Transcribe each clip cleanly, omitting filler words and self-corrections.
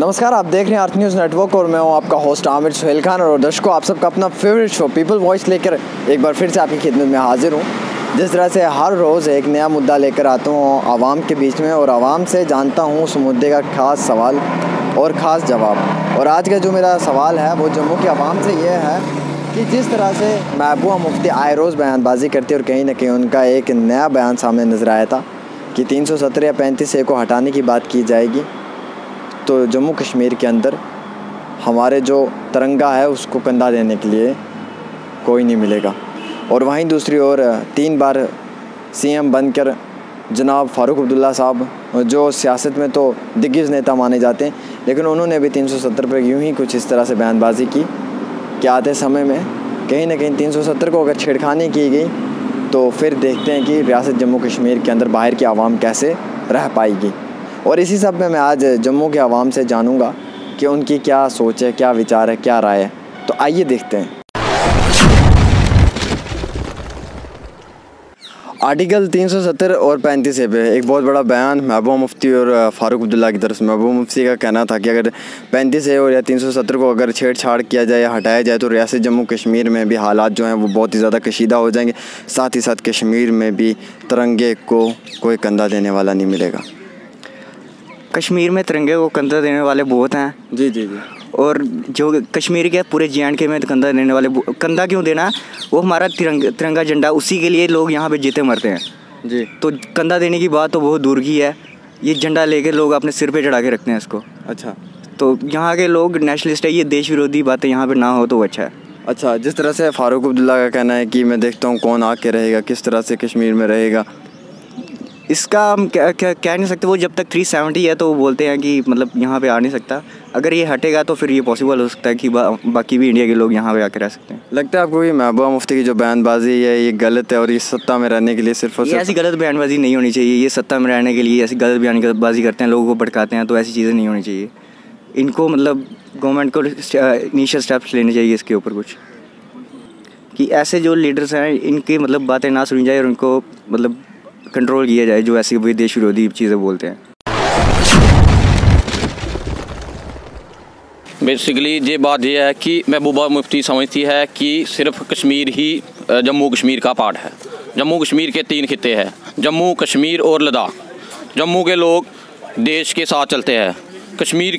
नमस्कार, आप देख रहे हैं अर्थ न्यूज़ नेटवर्क और मैं हूं आपका होस्ट आमिर सुहेल खान। और दर्शकों, आप सबका अपना फेवरेट शो पीपल वॉइस लेकर एक बार फिर से आपकी खिदमत में हाजिर हूं। जिस तरह से हर रोज़ एक नया मुद्दा लेकर आता हूं आवाम के बीच में और आवाम से जानता हूं उस मुद्दे का ख़ास सवाल और ख़ास जवाब। और आज का जो मेरा सवाल है वो जम्मू की आवाम से ये है कि जिस तरह से महबूबा मुफ्ती आए रोज़ बयानबाजी करती है और कहीं ना कहीं उनका एक नया बयान सामने नज़र आया था कि 370 या 35A को हटाने की बात की जाएगी, तो जम्मू कश्मीर के अंदर हमारे जो तिरंगा है उसको कंधा देने के लिए कोई नहीं मिलेगा। और वहीं दूसरी ओर 3 बार CM बनकर जनाब फ़ारूक अब्दुल्ला साहब, जो सियासत में तो दिग्गज नेता माने जाते हैं, लेकिन उन्होंने भी 370 पर यूं ही कुछ इस तरह से बयानबाजी की कि आते समय में कहीं ना कहीं 370 को अगर छेड़खानी की गई तो फिर देखते हैं कि रियासत जम्मू कश्मीर के अंदर बाहर की आवाम कैसे रह पाएगी। और इसी सब में मैं आज जम्मू के आवाम से जानूंगा कि उनकी क्या सोच है, क्या विचार है, क्या राय है। तो आइए देखते हैं। आर्टिकल 370 और 35A पे एक बहुत बड़ा बयान महबूबा मुफ्ती और फ़ारूक अब्दुल्ला की तरफ से। महबूबा मुफ्ती का कहना था कि अगर 35A और या 370 को अगर छेड़छाड़ किया जाए या हटाया जाए तो रियासत जम्मू कश्मीर में भी हालात जो हैं वो बहुत ही ज़्यादा कशीदा हो जाएंगे। साथ ही साथ कश्मीर में भी तिरंगे को कोई कंधा देने वाला नहीं मिलेगा। कश्मीर में तिरंगे को कंधा देने वाले बहुत हैं। जी जी जी। और जो कश्मीर के पूरे JNK में कंधा देने वाले, कंधा क्यों देना, वो हमारा तिरंगा झंडा, उसी के लिए लोग यहाँ पे जीते मरते हैं जी। तो कंधा देने की बात तो बहुत दूर की है, ये झंडा लेके लोग अपने सिर पे चढ़ा के रखते हैं इसको। अच्छा, तो यहाँ के लोग नेशनलिस्ट है, ये देश विरोधी बातें यहाँ पे ना हो तो अच्छा है। अच्छा, जिस तरह से फ़ारूक अब्दुल्ला का कहना है कि मैं देखता हूँ कौन आके रहेगा, किस तरह से कश्मीर में रहेगा, इसका हम कह नहीं सकते। वो जब तक 370 है तो वो बोलते हैं कि मतलब यहाँ पे आ नहीं सकता। अगर ये हटेगा तो फिर ये पॉसिबल हो सकता है कि बाकी भी इंडिया के लोग यहाँ पे आके रह सकते हैं। लगता है आपको कि महबूबा मुफ्ती की जो बयानबाजी है ये गलत है और ये सत्ता में रहने के लिए सिर्फ और सिर्फ ऐसी गलत बयानबाजी नहीं होनी चाहिए। ये सत्ता में रहने के लिए ऐसी गलत बयानबाजी करते हैं, लोगों को भड़काते हैं, तो ऐसी चीज़ें नहीं होनी चाहिए। इनको मतलब गवर्नमेंट को इनिशियल स्टेप्स लेने चाहिए इसके ऊपर कुछ, कि ऐसे जो लीडर्स हैं इनकी मतलब बातें ना सुनी जाए और उनको मतलब कंट्रोल किया जाए जो ऐसी विदेश विरोधी चीज़ें बोलते हैं। बेसिकली ये बात यह है कि महबूबा मुफ्ती समझती है कि सिर्फ कश्मीर ही जम्मू कश्मीर का पार्ट है। जम्मू कश्मीर के 3 खित्ते हैं, जम्मू कश्मीर और लद्दाख। जम्मू के लोग देश के साथ चलते हैं, कश्मीर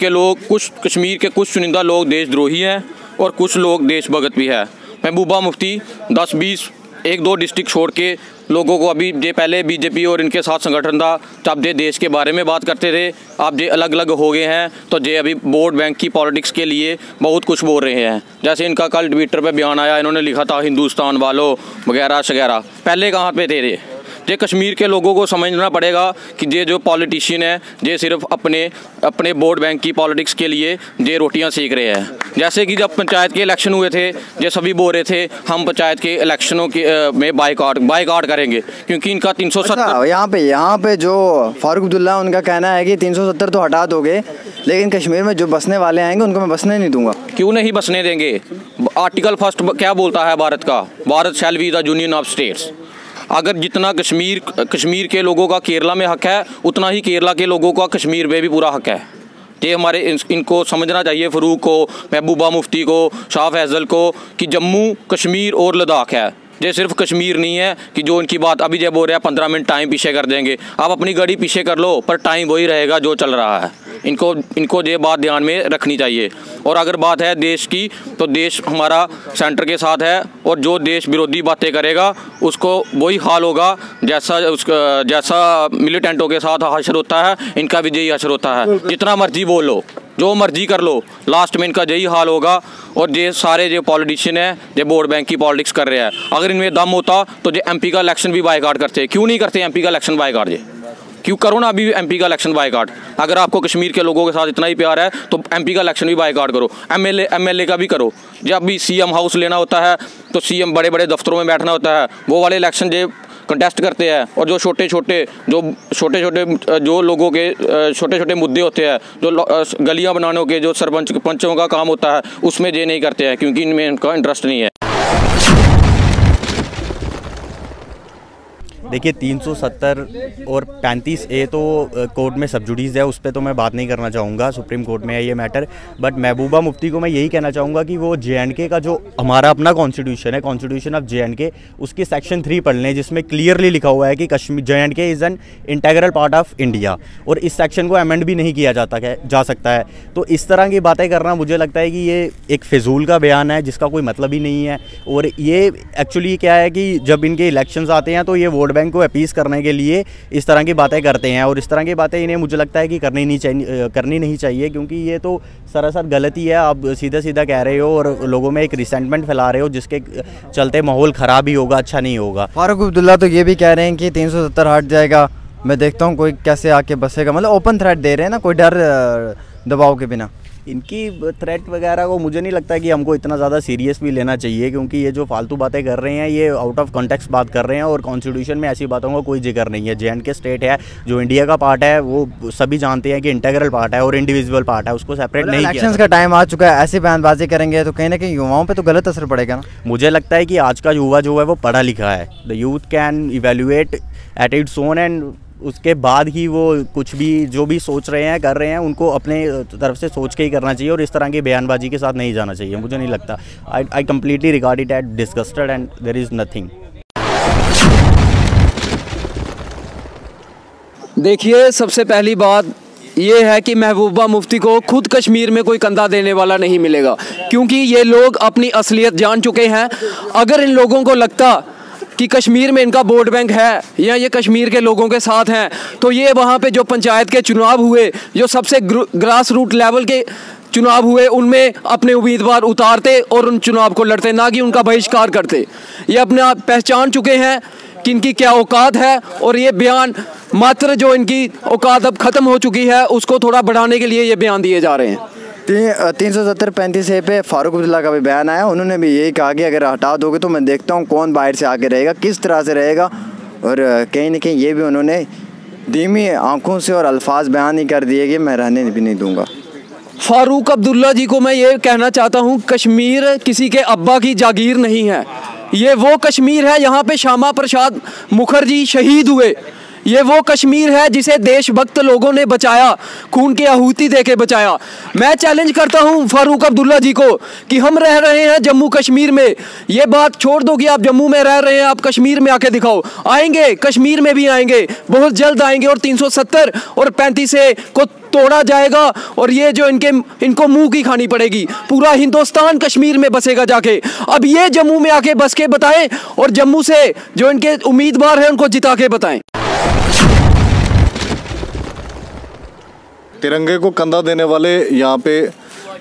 के कुछ चुनिंदा लोग देशद्रोही हैं और कुछ लोग देश भगत भी है। महबूबा मुफ्ती 10-20 1-2 डिस्ट्रिक्ट छोड़ के लोगों को, अभी जे पहले BJP और इनके साथ संगठन था तब जे देश के बारे में बात करते थे, अब जे अलग अलग हो गए हैं तो जे अभी वोट बैंक की पॉलिटिक्स के लिए बहुत कुछ बोल रहे हैं। जैसे इनका कल ट्विटर पे बयान आया, इन्होंने लिखा था हिंदुस्तान वालों वगैरह वगैरह। पहले कहाँ पे थे ये कश्मीर के लोगों को समझना पड़ेगा कि ये जो पॉलिटिशियन है ये सिर्फ अपने वोट बैंक की पॉलिटिक्स के लिए ये रोटियां सेक रहे हैं। जैसे कि जब पंचायत के इलेक्शन हुए थे ये सभी बोल रहे थे हम पंचायत के इलेक्शनों के में बाइकआउट करेंगे क्योंकि इनका 370। अच्छा, यहाँ पे जो फ़ारूक अब्दुल्ला उनका कहना है कि 370 तो हटा दोगे लेकिन कश्मीर में जो बसने वाले आएंगे उनको मैं बसने नहीं दूंगा। क्यों नहीं बसने देंगे? आर्टिकल 1 क्या बोलता है भारत का? Bharat shall be the union of states. अगर जितना कश्मीर के लोगों का केरला में हक है उतना ही केरला के लोगों का कश्मीर में भी पूरा हक है। ये हमारे इनको समझना चाहिए, फ़ारूक को, महबूबा मुफ्ती को, शाह फैज़ल को, कि जम्मू कश्मीर और लद्दाख है। ये सिर्फ कश्मीर नहीं है कि जो इनकी बात अभी जब बोल रहे हैं 15 मिनट टाइम पीछे कर देंगे। आप अपनी गाड़ी पीछे कर लो पर टाइम वही रहेगा जो चल रहा है। इनको ये बात ध्यान में रखनी चाहिए। और अगर बात है देश की तो देश हमारा सेंटर के साथ है और जो देश विरोधी बातें करेगा उसको वही हाल होगा जैसा मिलिटेंटों के साथ हशर होता है, इनका भी यही हशर होता है। जितना मर्जी बोल लो, जो मर्जी कर लो, लास्ट में इनका यही हाल होगा। और ये सारे जो पॉलिटिशियन हैं ये वोट बैंक की पॉलिटिक्स कर रहे हैं। अगर इनमें दम होता तो ये MP का इलेक्शन भी बाइकआउट करते। क्यों नहीं करते MP का इलेक्शन बाइकआउट? ये क्यों करो ना अभी MP का इलेक्शन बाइकआउट। अगर आपको कश्मीर के लोगों के साथ इतना ही प्यार है तो MP का इलेक्शन भी बाइकआउट करो, MLA का भी करो। जब भी CM हाउस लेना होता है तो CM बड़े बड़े दफ्तरों में बैठना होता है, वो वाले इलेक्शन जो कंटेस्ट करते हैं। और जो छोटे छोटे जो लोगों के छोटे छोटे मुद्दे होते हैं, जो गलियां बनाने के जो सरपंच पंचों का काम होता है, उसमें ये नहीं करते हैं क्योंकि इनमें इनका इंटरेस्ट नहीं है। देखिए 370 और 35A तो कोर्ट में सब जुडिस है, उस पर तो मैं बात नहीं करना चाहूँगा, सुप्रीम कोर्ट में है ये मैटर। बट महबूबा मुफ्ती को मैं यही कहना चाहूँगा कि वो JNK का जो हमारा अपना कॉन्स्टिट्यूशन है, कॉन्स्टिट्यूशन ऑफ JNK, उसकी सेक्शन 3 पढ़ लें, जिसमें क्लियरली लिखा हुआ है कि Kashmir JNK is an integral part of India, और इस सेक्शन को अमेंड भी नहीं किया जा सकता है। तो इस तरह की बातें करना मुझे लगता है कि ये एक फिजूल का बयान है जिसका कोई मतलब ही नहीं है। और ये एक्चुअली क्या है कि जब इनके इलेक्शंस आते हैं तो ये वोट बैंक को अपीस करने के लिए इस तरह की बातें करते हैं, और इस तरह की बातें इन्हें मुझे लगता है कि करनी नहीं चाहिए, क्योंकि ये तो सरासर गलती है। आप सीधा सीधा कह रहे हो और लोगों में एक रिसेंटमेंट फैला रहे हो जिसके चलते माहौल ख़राब ही होगा, अच्छा नहीं होगा। फारूक अब्दुल्ला तो ये भी कह रहे हैं कि 370 हट जाएगा, मैं देखता हूँ कोई कैसे आके बसेगा, मतलब ओपन थ्रेट दे रहे हैं ना, कोई डर दबाव के बिना। इनकी थ्रेट वगैरह को मुझे नहीं लगता कि हमको इतना ज़्यादा सीरियस भी लेना चाहिए, क्योंकि ये जो फालतू बातें कर रहे हैं ये आउट ऑफ कॉन्टेक्स्ट बात कर रहे हैं, और कॉन्स्टिट्यूशन में ऐसी बातों का कोई जिक्र नहीं है। JNK स्टेट है जो इंडिया का पार्ट है, वो सभी जानते हैं कि इंटेग्रल पार्ट है और इंडिविजुअल पार्ट है, उसको सेपरेट नहीं किया। इलेक्शंस का टाइम आ चुका है, ऐसी बयानबाजी करेंगे तो कहीं ना कहीं युवाओं पर तो गलत असर पड़ेगा ना। मुझे लगता है कि आज का युवा जो है वो पढ़ा लिखा है। The youth can evaluate at its own, and उसके बाद ही वो कुछ भी जो भी सोच रहे हैं कर रहे हैं, उनको अपने तरफ से सोच के ही करना चाहिए, और इस तरह की बयानबाजी के साथ नहीं जाना चाहिए। मुझे नहीं लगता, I completely regard it at disgusted and there is nothing. देखिए, सबसे पहली बात ये है कि महबूबा मुफ्ती को खुद कश्मीर में कोई कंधा देने वाला नहीं मिलेगा, क्योंकि ये लोग अपनी असलियत जान चुके हैं। अगर इन लोगों को लगता कि कश्मीर में इनका वोट बैंक है या ये कश्मीर के लोगों के साथ हैं, तो ये वहाँ पे जो पंचायत के चुनाव हुए, जो सबसे ग्रास रूट लेवल के चुनाव हुए, उनमें अपने उम्मीदवार उतारते और उन चुनाव को लड़ते, ना कि उनका बहिष्कार करते। ये अपने आप पहचान चुके हैं कि इनकी क्या औकात है, और ये बयान मात्र जो इनकी औकात अब ख़त्म हो चुकी है उसको थोड़ा बढ़ाने के लिए ये बयान दिए जा रहे हैं। 370 35A पे फारूक अब्दुल्ला का भी बयान आया, उन्होंने भी यही कहा कि अगर हटा दोगे तो मैं देखता हूँ कौन बाहर से आके रहेगा, किस तरह से रहेगा। और कहीं ना कहीं ये भी उन्होंने धीमी आंखों से और अल्फाज बयान ही कर दिए कि मैं रहने भी नहीं दूंगा। फारूक अब्दुल्ला जी को मैं ये कहना चाहता हूँ, कश्मीर किसी के अब्बा की जागीर नहीं है, ये वो कश्मीर है यहाँ पे श्यामा प्रसाद मुखर्जी शहीद हुए। ये वो कश्मीर है जिसे देशभक्त लोगों ने बचाया, खून की आहुति देके बचाया। मैं चैलेंज करता हूं फारूक अब्दुल्ला जी को कि हम रह रहे हैं जम्मू कश्मीर में, ये बात छोड़ दो कि आप जम्मू में रह रहे हैं, आप कश्मीर में आके दिखाओ। आएंगे, कश्मीर में भी आएंगे, बहुत जल्द आएंगे, और 370 और 35A को तोड़ा जाएगा, और ये जो इनको मुंह की खानी पड़ेगी। पूरा हिंदुस्तान कश्मीर में बसेगा जाके। अब ये जम्मू में आके बस के बताएं, और जम्मू से जो इनके उम्मीदवार हैं उनको जिता के बताएं। तिरंगे को कंधा देने वाले यहाँ पे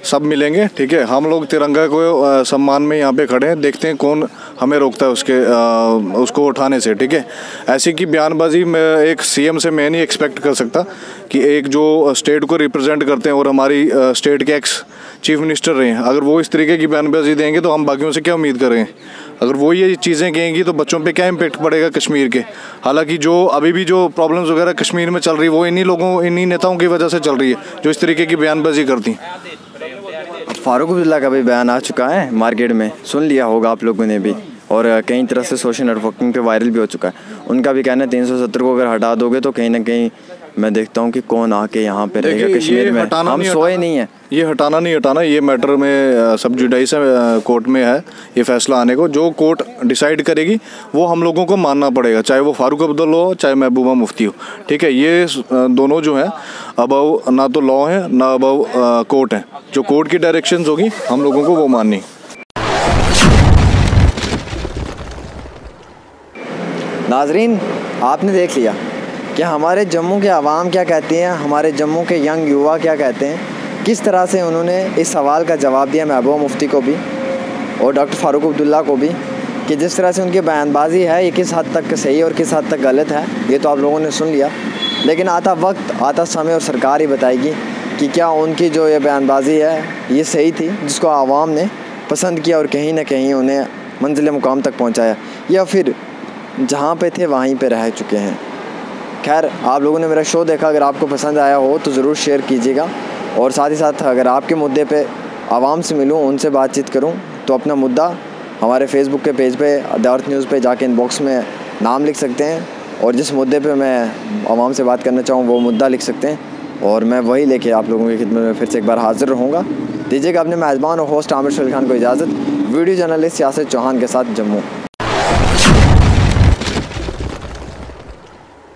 सब मिलेंगे, ठीक है। हम लोग तिरंगा को सम्मान में यहाँ पे खड़े हैं, देखते हैं कौन हमें रोकता है उसको उठाने से, ठीक है। ऐसी की बयानबाजी मैं एक CM से मैं नहीं एक्सपेक्ट कर सकता कि एक जो स्टेट को रिप्रेजेंट करते हैं और हमारी स्टेट के एक्स चीफ मिनिस्टर रहे हैं, अगर वो इस तरीके की बयानबाजी देंगे तो हम बाकियों से क्या उम्मीद करें। अगर वो ये चीज़ें कहेंगी तो बच्चों पे क्या इम्पेक्ट पड़ेगा कश्मीर के। हालांकि जो अभी भी जो प्रॉब्लम्स वगैरह कश्मीर में चल रही है वो इन्हीं नेताओं की वजह से चल रही है जो इस तरीके की बयानबाजी करती। फारूक अब्दुल्ला का भी बयान आ चुका है मार्केट में, सुन लिया होगा आप लोगों ने भी, और कई तरह से सोशल नेटवर्किंग पे वायरल भी हो चुका है। उनका भी कहना है 370 को अगर हटा दोगे तो कहीं ना कहीं मैं देखता हूँ कि कौन आके यहाँ पे रहेगा कश्मीर में। हम सोए नहीं है, ये हटाना नहीं हटाना, ये मैटर में सब जुडाइस कोर्ट में है ये फैसला आने को। जो कोर्ट डिसाइड करेगी वो हम लोगों को मानना पड़ेगा, चाहे वो फारूक अब्दुल्ला हो चाहे महबूबा मुफ्ती हो, ठीक है। ये दोनों जो हैं अबव ना तो लॉ है ना अबव कोर्ट है। जो कोर्ट की डायरेक्शंस होगी हम लोगों को वो माननी। नाजरीन, आपने देख लिया कि हमारे जम्मू के आवाम क्या कहती हैं, हमारे जम्मू के यंग युवा क्या कहते हैं, किस तरह से उन्होंने इस सवाल का जवाब दिया महबूबा मुफ्ती को भी और डॉक्टर फारूक अब्दुल्ला को भी, कि जिस तरह से उनकी बयानबाजी है ये किस हद तक सही और किस हद तक गलत है, ये तो आप लोगों ने सुन लिया। लेकिन आता वक्त, आता समय और सरकार ही बताएगी कि क्या उनकी जो ये बयानबाजी है ये सही थी, जिसको आवाम ने पसंद किया और कहीं ना कहीं उन्हें मंजिल मुकाम तक पहुँचाया, या फिर जहाँ पे थे वहीं पे रह चुके हैं। खैर, आप लोगों ने मेरा शो देखा, अगर आपको पसंद आया हो तो ज़रूर शेयर कीजिएगा, और साथ ही साथ अगर आपके मुद्दे पे आवाम से मिलूँ, उनसे बातचीत करूँ, तो अपना मुद्दा हमारे फेसबुक के पेज पे द अर्थ न्यूज़ पे जाके इनबॉक्स में नाम लिख सकते हैं, और जिस मुद्दे पे मैं आवाम से बात करना चाहूँ वो मुद्दा लिख सकते हैं, और मैं वही लेके आप लोगों की खिदमत में फिर से एक बार हाजिर रहूँगा। दीजिएगा अपने मेज़बान और होस्ट आमिर सुहेल खान को इजाज़त। वीडियो जर्नलिस्ट यासिर चौहान के साथ, जम्मू।